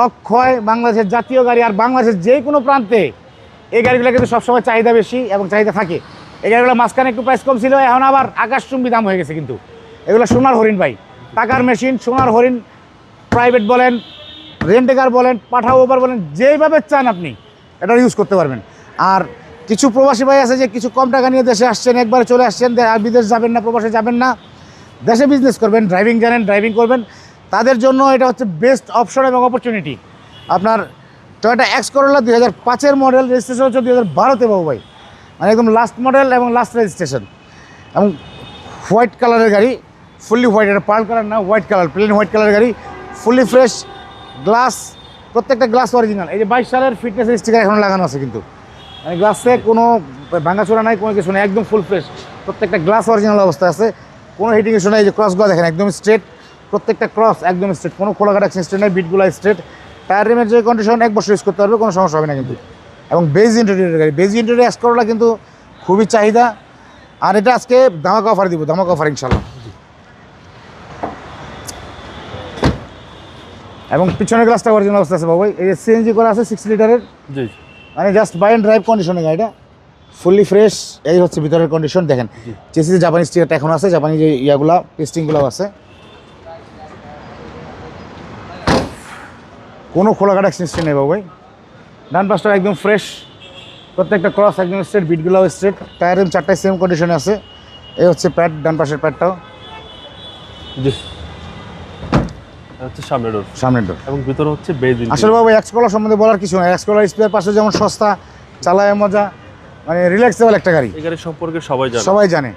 অক্ষয় বাংলাদেশের জাতীয় গাড়ি, আর বাংলাদেশের যে কোনো প্রান্তে এই গাড়িগুলো কিন্তু সবসময় চাহিদা বেশি এবং চাহিদা থাকে। এই গাড়িগুলো মাঝখানে একটু প্রাইস কম ছিল, এখন আবার আকাশচুম্বী দাম হয়ে গেছে। কিন্তু এগুলো সোনার হরিণ ভাই, টাকার মেশিন, সোনার হরিণ। প্রাইভেট বলেন, রেন্টে কার বলেন, পাঠাও ওভার বলেন, যেইভাবে চান আপনি এটা ইউজ করতে পারবেন। আর কিছু প্রবাসী ভাই আছে যে কিছু কম টাকা নিয়ে দেশে আসছেন, একবারে চলে আসছেন, আর বিদেশ যাবেন না, প্রবাসে যাবেন না, দেশে বিজনেস করবেন, ড্রাইভিং জানেন, ড্রাইভিং করবেন, তাদের জন্য এটা হচ্ছে বেস্ট অপশন এবং অপরচুনিটি। আপনার টয়োটা এক্স করোলা 2005-এর মডেল, রেজিস্ট্রেশন হচ্ছে 2012-তে বাবু ভাই, মানে একদম লাস্ট মডেল এবং লাস্ট রেজিস্ট্রেশন, এবং হোয়াইট কালারের গাড়ি, ফুললি হোয়াইট, এটা পার্ল কালার না, হোয়াইট কালার, প্লেন হোয়াইট কালারের গাড়ি, ফুললি ফ্রেশ গ্লাস, প্রত্যেকটা গ্লাস অরিজিনাল। এই যে 22 সালের ফিটনেসের স্টিকার এখন লাগানো আছে, কিন্তু মানে গ্লাসে কোনো ভাঙাচোরা নাই, কোনো কিছু নেই, একদম ফুল ফ্রেশ, প্রত্যেকটা গ্লাস অরিজিনাল অবস্থায় আছে, কোনো হিটিং ইস্যু নেই। এই যে ক্রসগুলো দেখেন একদম স্ট্রেট, প্রত্যেকটা ক্রস একদম স্ট্রেট, কোনো খোলাঘাটা স্ট্রেট নেই, বিটগুলো স্ট্রেট। টায়ার রিমের যে কন্ডিশন 1 বছর ইউজ করতে পারবে, কোনো সমস্যা হবে না কিন্তু। এবং বেজ ইন্টেরিয়রের গাড়ি, বেজ ইন্টেরিয়র এক্স করোলা কিন্তু খুবই চাহিদা। আর এটা আজকে ধামাকা অফার দিব, ধামাকা অফার ইনশাল্লাহ। এবং পিছনের গ্লাসটা অরিজিনাল অবস্থা আছে বাবু। এই যে সিএনজি করা আছে 6 লিটারের, জি, মানে জাস্ট বাই অ্যান্ড ড্রাইভ কন্ডিশনের গাড়িটা, ফুললি ফ্রেশ। এই হচ্ছে ভিতরের কন্ডিশন দেখেন, চেসিসে জাপানি স্টিকারটা এখন আছে, জাপানি যে ইয়াগুলা পেস্টিংগুলো আছে, কোনো খোলাঘাটা এক্সটেনশন নেই বাবু ভাই। ডান পাশটা একদম ফ্রেশ, প্রত্যেকটা ক্রস একদম স্ট্রেট, বিটগুলোও স্ট্রেট, টায়ার রিম 4টাই সেম কন্ডিশনে আছে। এই হচ্ছে প্যাড, ডান পাশের প্যাডটাও, জি, হচ্ছে সামনের ডোর, সামনের ডোর, এবং ভিতরে হচ্ছে বেজ। আসলে বাবু এক্স করোলা সম্বন্ধে বলার কিছু নাই। এক্স করোলা স্পেয়ার পাশে যেমন সস্তা, চালায় মজা, মানে রিল্যাক্সেবল একটা গাড়ি, এই গাড়ি সম্পর্কে সবাই জানে।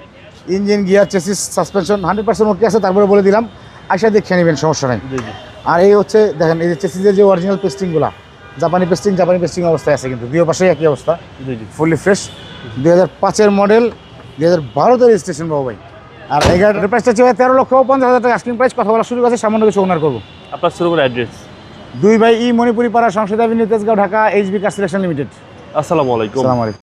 ইঞ্জিন, গিয়ার, চেসিস, সাসপেনশন 100% ওকে আছে, তারপরে বলে দিলাম, আইসা দেখে নেবেন, সমস্যা নাই। জি জি। আর এই হচ্ছে দেখেন, এই যে চেসিসের যে অরিজিনাল পেস্টিংগুলো, জাপানি পেস্টিং অবস্থায় আছে, কিন্তু দুই পাশেই একই অবস্থা, জি জি। Fully fresh. 2005-এর মডেল, 2012-তে রেজিস্ট্রেশন বাবু ভাই। আর এই গাড়ির প্রাইসটা হচ্ছে 13,50,000 টাকা আস্কিং প্রাইস। কথা বলার সুযোগ আছে, সামান্য কিছু ওনার করবো। আপনার শুরু করে অ্যাড্রেস 2 বাই ই মণিপুরি পাড়া, সংসদ Avenue, Tejgaon, Dhaka, HB car selection limited. আসসালামু আলাইকুম। আসসালামু আলাইকুম।